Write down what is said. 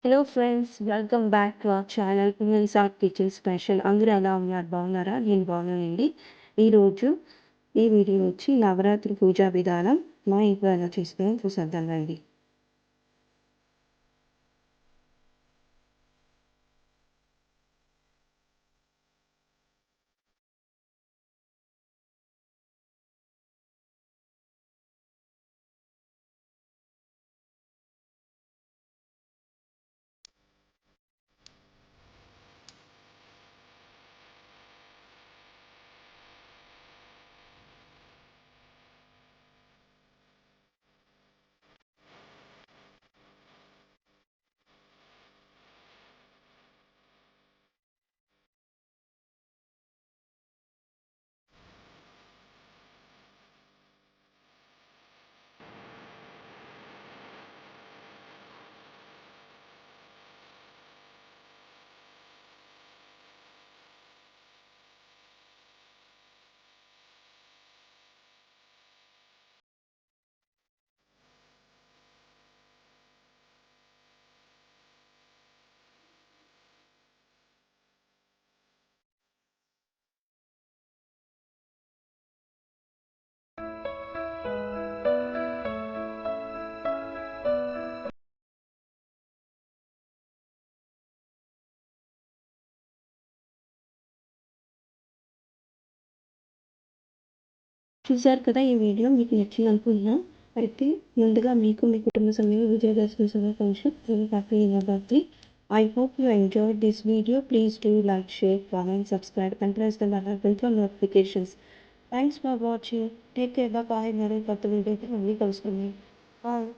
Hello friends, welcome back to our channel women's art kitchen special. అందరూ ఎలా ఉన్నారు? బాగున్నారా? నేను బాగున్నానండి. ఈరోజు ఈ వీడియో వచ్చి నవరాత్రి పూజా విధానం మా ఇంట్లో ఎలా చేసుకుని చూసేద్దామండి. చూశారు కదా, ఈ వీడియో మీకు నచ్చింది అనుకుంటున్నా. అయితే ముందుగా మీకు మీ కుటుంబ సభ్యులు విజయదశమి శుభాకాంక్షలు. Happy Navratri. I hope you enjoyed this video. Please do like, share, comment, subscribe and press the bell for notifications. Thanks for watching. Take care. Bye. Meri kotta video తో మళ్ళీ కలుసుకుందాం. Bye.